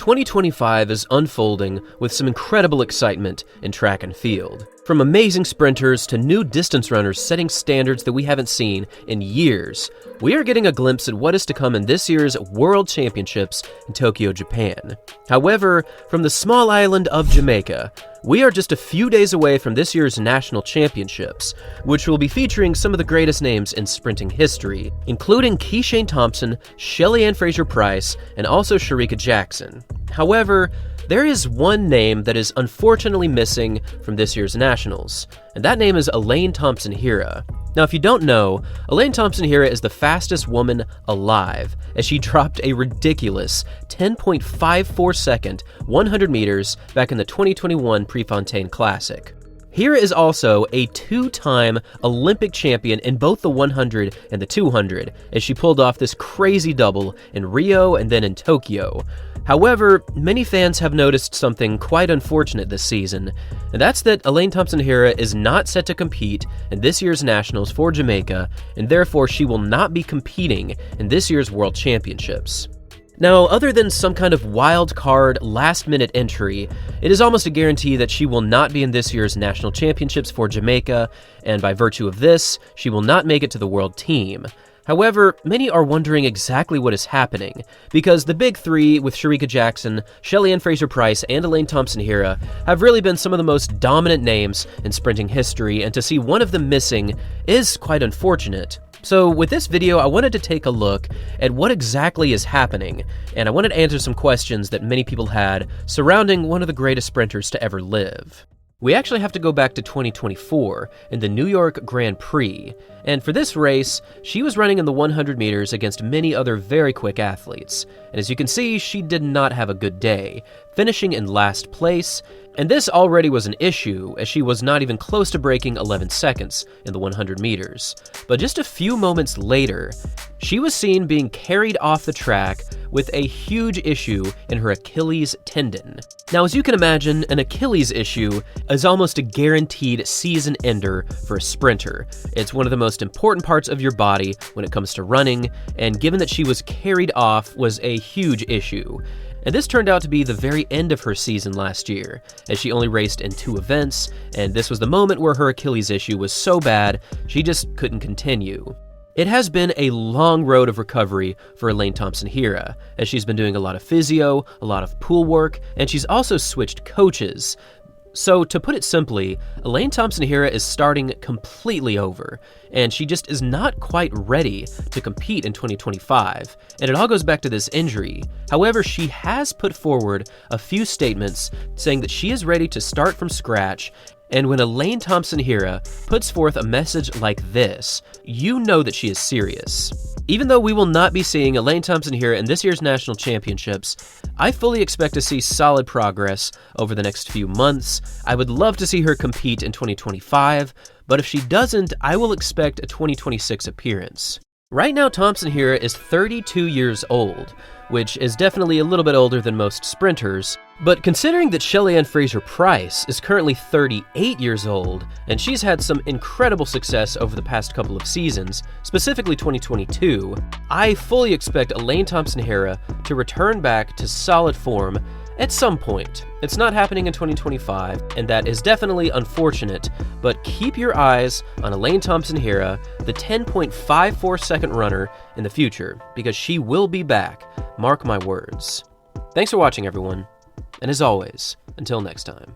2025 is unfolding with some incredible excitement in track and field. From amazing sprinters to new distance runners setting standards that we haven't seen in years, we are getting a glimpse at what is to come in this year's World Championships in Tokyo, Japan. However, from the small island of Jamaica, we are just a few days away from this year's National Championships, which will be featuring some of the greatest names in sprinting history, including Elaine Thompson, Shelly-Ann Fraser-Pryce, and also Shericka Jackson. However, there is one name that is unfortunately missing from this year's Nationals, and that name is Elaine Thompson Herah. Now, if you don't know, Elaine Thompson Herah is the fastest woman alive, as she dropped a ridiculous 10.54 second 100 meters back in the 2021 Prefontaine Classic. Herah is also a two-time Olympic champion in both the 100 and the 200, as she pulled off this crazy double in Rio and then in Tokyo. However, many fans have noticed something quite unfortunate this season, and that's that Elaine Thompson Herah is not set to compete in this year's Nationals for Jamaica, and therefore she will not be competing in this year's World Championships. Now, other than some kind of wild card, last-minute entry, it is almost a guarantee that she will not be in this year's National Championships for Jamaica, and by virtue of this, she will not make it to the World Team. However, many are wondering exactly what is happening, because the big three with Shericka Jackson, Shelly-Ann Fraser-Pryce, and Elaine Thompson Herah have really been some of the most dominant names in sprinting history, and to see one of them missing is quite unfortunate. So with this video, I wanted to take a look at what exactly is happening, and I wanted to answer some questions that many people had surrounding one of the greatest sprinters to ever live. We actually have to go back to 2024 in the New York Grand Prix, and for this race, she was running in the 100 meters against many other very quick athletes, and as you can see, she did not have a good day, finishing in last place, and this already was an issue, as she was not even close to breaking 11 seconds in the 100 meters. But just a few moments later, she was seen being carried off the track with a huge issue in her Achilles tendon. Now, as you can imagine, an Achilles issue is almost a guaranteed season ender for a sprinter. It's one of the most important parts of your body when it comes to running, and given that she was carried off was a huge issue. And this turned out to be the very end of her season last year, as she only raced in 2 events, and this was the moment where her Achilles issue was so bad, she just couldn't continue. It has been a long road of recovery for Elaine Thompson Herah, as she's been doing a lot of physio, a lot of pool work, and she's also switched coaches. So, to put it simply, Elaine Thompson Herah is starting completely over, and she just is not quite ready to compete in 2025, and it all goes back to this injury. However, she has put forward a few statements saying that she is ready to start from scratch, and when Elaine Thompson Herah puts forth a message like this, you know that she is serious. Even though we will not be seeing Elaine Thompson Herah in this year's National Championships, I fully expect to see solid progress over the next few months. I would love to see her compete in 2025, but if she doesn't, I will expect a 2026 appearance. Right now, Thompson Herah is 32 years old, which is definitely a little bit older than most sprinters, but considering that Shelly-Ann Fraser-Pryce is currently 38 years old, and she's had some incredible success over the past couple of seasons, specifically 2022, I fully expect Elaine Thompson Herah to return back to solid form at some point. It's not happening in 2025, and that is definitely unfortunate, but keep your eyes on Elaine Thompson Herah, the 10.54 second runner, in the future, because she will be back. Mark my words. Thanks for watching, everyone. And as always, until next time.